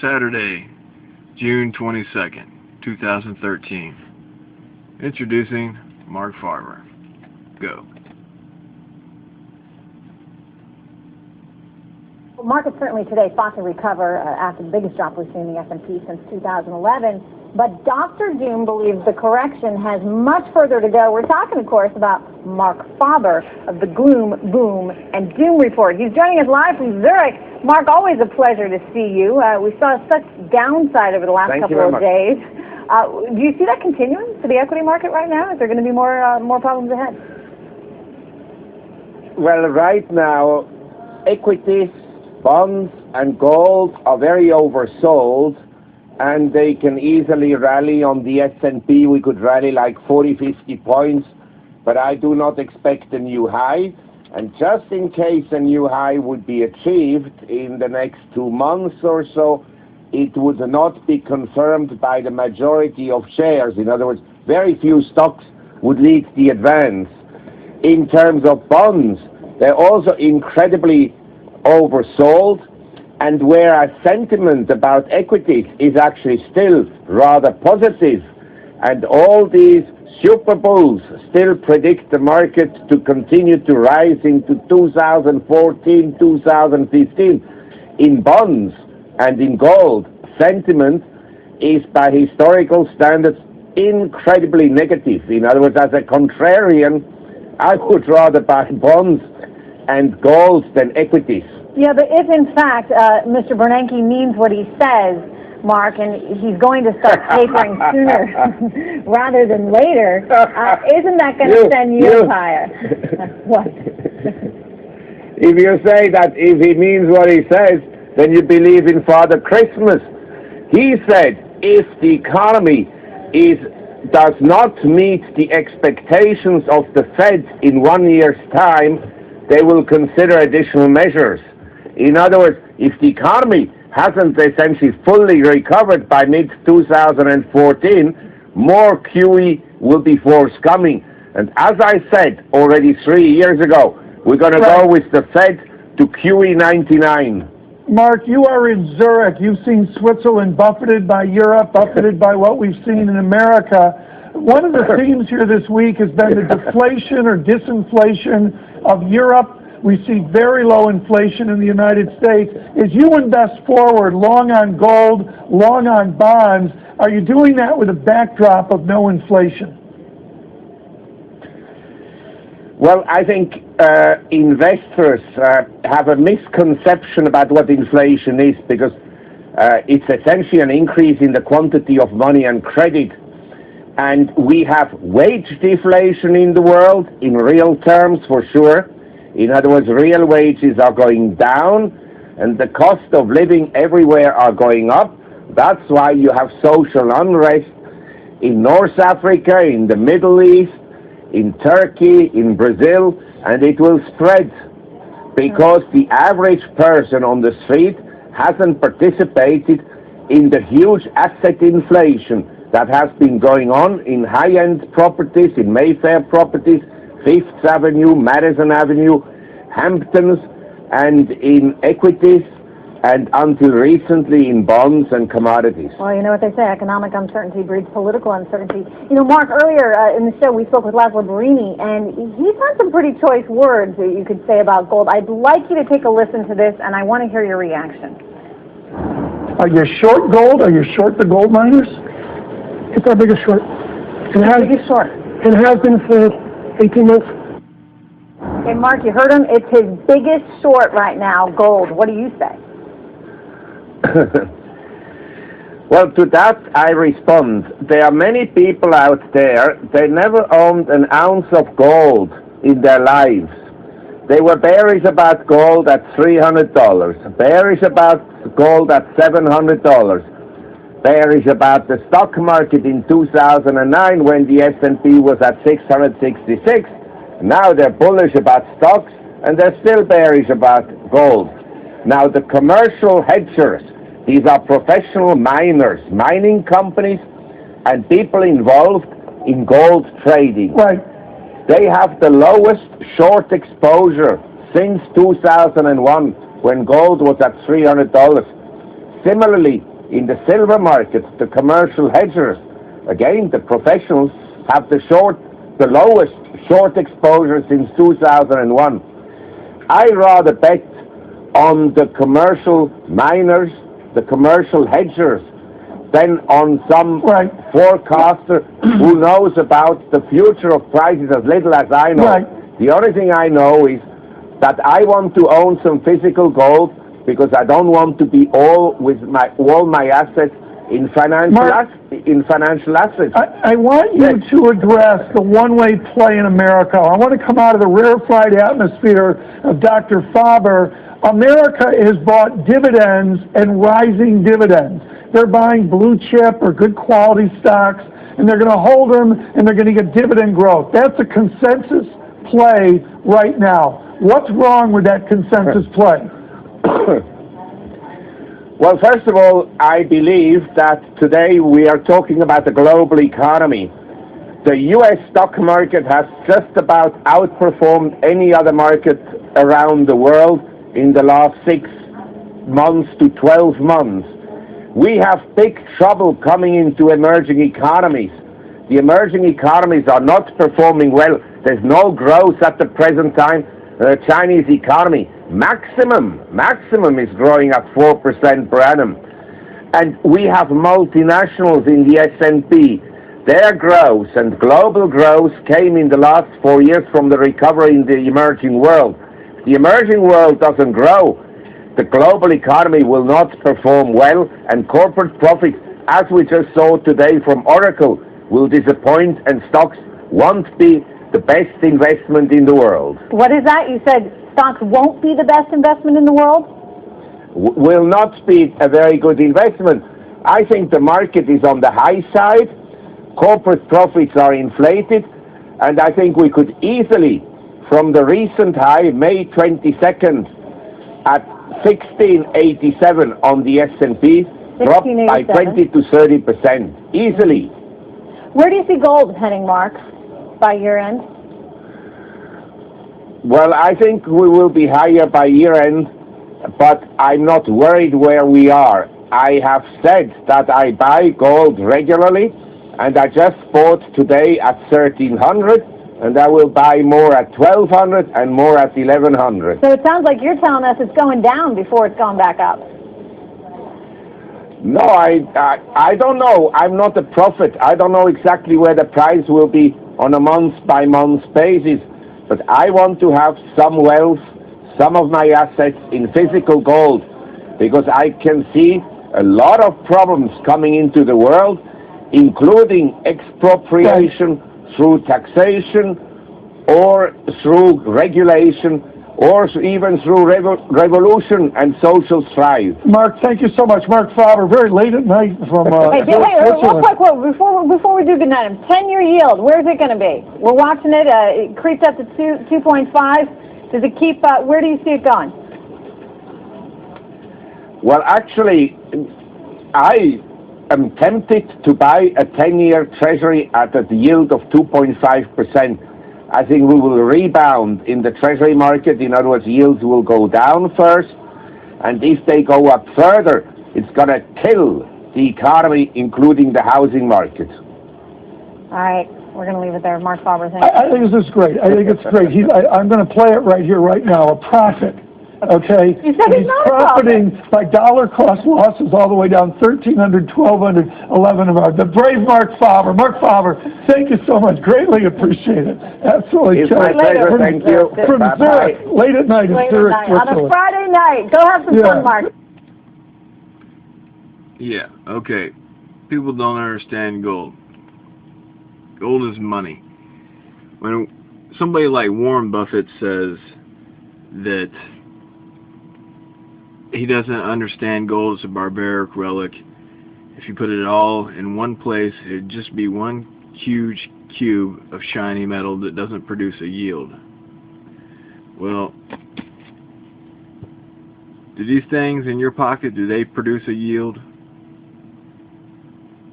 Saturday, June 22nd, 2013. Introducing Marc Faber. Go. Well, markets certainly today fought to recover after the biggest drop we've seen in the S&P since 2011. But Dr. Doom believes the correction has much further to go. We're talking, of course, about Marc Faber of the Gloom, Boom, and Doom Report. He's joining us live from Zurich. Marc, always a pleasure to see you. We saw such downside over the last couple of days. Do you see that continuing for the equity market right now? Is there going to be more problems ahead? Well, right now, equities, bonds, and gold are very oversold, and they can easily rally. On the S&P, we could rally like 40, 50 points, but I do not expect a new high. And just in case a new high would be achieved in the next 2 months or so, it would not be confirmed by the majority of shares. In other words, very few stocks would lead the advance. In terms of bonds, they're also incredibly oversold, and whereas sentiment about equities is actually still rather positive, and all these super bulls still predict the market to continue to rise into 2014, 2015. In bonds and in gold, sentiment is by historical standards incredibly negative. In other words, as a contrarian, I would rather buy bonds and gold than equities. Yeah, but if in fact Mr. Bernanke means what he says, Mark, and he's going to start tapering sooner rather than later, isn't that going to send you higher? What? If you say that if he means what he says, then you believe in Father Christmas. He said if the economy does not meet the expectations of the Fed in 1 year's time, they will consider additional measures. In other words, if the economy hasn't essentially fully recovered by mid-2014, more QE will be forthcoming. And as I said already 3 years ago, we're going to go with the Fed to QE 99. Mark, you are in Zurich. You've seen Switzerland buffeted by Europe, buffeted by what we've seen in America. One of the themes here this week has been the deflation or disinflation of Europe. We see very low inflation in the United States. As you invest forward, long on gold, long on bonds, are you doing that with a backdrop of no inflation? Well, I think investors have a misconception about what inflation is, because it's essentially an increase in the quantity of money and credit. And we have wage deflation in the world, in real terms for sure. In other words, real wages are going down, and the cost of living everywhere are going up. That's why you have social unrest in North Africa, in the Middle East, in Turkey, in Brazil, and it will spread because the average person on the street hasn't participated in the huge asset inflation that has been going on in high-end properties, in Mayfair properties, Fifth Avenue, Madison Avenue, Hamptons, and in equities, and until recently in bonds and commodities. Well, you know what they say, economic uncertainty breeds political uncertainty. You know, Mark, earlier in the show we spoke with Laszlo Barini, and he's had some pretty choice words that you could say about gold. I'd like you to take a listen to this, and I want to hear your reaction. Are you short gold? Are you short the gold miners? It's our biggest short. Biggest short. It has been for 18 months. Okay, Mark, you heard him. It's his biggest short right now, gold. What do you say? Well, to that I respond. There are many people out there, they never owned an ounce of gold in their lives. They were bearish about gold at $300, bearish about gold at $700, bearish about the stock market in 2009 when the S&P was at 666. Now they're bullish about stocks, and they're still bearish about gold. Now the commercial hedgers, these are professional miners, mining companies, and people involved in gold trading. Right. They have the lowest short exposure since 2001, when gold was at $300. Similarly, In the silver market, the commercial hedgers, again, the professionals, have the lowest short exposure since 2001. I rather bet on the commercial miners, the commercial hedgers, than on some forecaster who knows about the future of prices as little as I know. Right. The only thing I know is that I want to own some physical gold because I don't want to be all my assets in financial assets. I want you to address the one-way play in America. I want to come out of the rarefied atmosphere of Dr. Faber. America has bought dividends and rising dividends. They're buying blue chip or good quality stocks, and they're going to hold them, and they're going to get dividend growth. That's a consensus play right now. What's wrong with that consensus play? Well, first of all, I believe that today we are talking about the global economy. The U.S. stock market has just about outperformed any other market around the world in the last 6 months to 12 months. We have big trouble coming into emerging economies. The emerging economies are not performing well. There's no growth at the present time. The Chinese economy, maximum is growing at 4% per annum. And we have multinationals in the S&P. Their growth and global growth came in the last 4 years from the recovery in the emerging world. If the emerging world doesn't grow, the global economy will not perform well, and corporate profits, as we just saw today from Oracle, will disappoint, and stocks won't be the best investment in the world. What is that? You said stocks won't be the best investment in the world? Will not be a very good investment. I think the market is on the high side. Corporate profits are inflated, and I think we could easily, from the recent high, May 22nd, at 1687 on the S&P, drop by 20 to 30%, easily. Where do you see gold heading, Mark, by year end? Well, I think we will be higher by year end, but I'm not worried where we are. I have said that I buy gold regularly, and I just bought today at 1300, and I will buy more at 1200 and more at 1100. So it sounds like you're telling us it's going down before it's gone back up. No, I don't know. I'm not a prophet. I don't know exactly where the price will be on a month-by-month basis, but I want to have some wealth, some of my assets in physical gold, because I can see a lot of problems coming into the world, including expropriation through taxation or through regulation or even through revolution and social strife. Mark, thank you so much. Marc Faber, very late at night from Hey, real quick, before we do good night, 10-year yield, where's it going to be? We're watching it. It creeps up to 2.5. Does it keep, where do you see it going? Well, actually, I am tempted to buy a 10-year treasury at a yield of 2.5%. I think we will rebound in the treasury market. In other words, yields will go down first, and if they go up further, it's going to kill the economy, including the housing market. All right, we're going to leave it there. Marc Faber, thank you. I think this is great. I think it's great. I'm going to play it right here, right now. A prophet. Okay, you said he's not profiting by dollar cost losses all the way down 1,300, 1,200, 1,100. The brave Marc Faber. Marc Faber, thank you so much. Greatly appreciate it. Absolutely. It's my pleasure. Thank you. From Zurich, late at night in Zurich, on a Friday night. Go have some fun, Mark. Yeah, okay. People don't understand gold. Gold is money. When somebody like Warren Buffett says that he doesn't understand gold as a barbaric relic, if you put it all in one place, it'd just be one huge cube of shiny metal that doesn't produce a yield. Well, do these things in your pocket, do they produce a yield?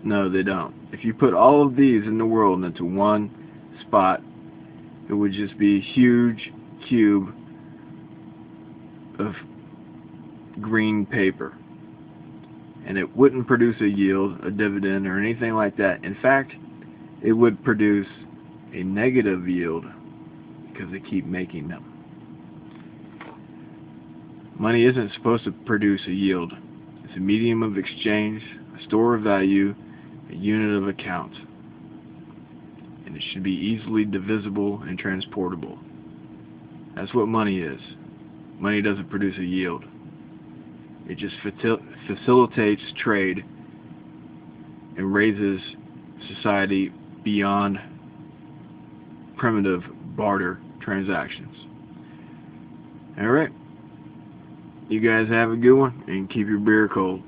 No, they don't. If you put all of these in the world into one spot, it would just be a huge cube of green paper. and it wouldn't produce a yield, a dividend, or anything like that. In fact, it would produce a negative yield because they keep making them. Money isn't supposed to produce a yield. It's a medium of exchange, a store of value, a unit of account. And it should be easily divisible and transportable. That's what money is. Money doesn't produce a yield. It just facilitates trade and raises society beyond primitive barter transactions. Alright. You guys have a good one and keep your beer cold.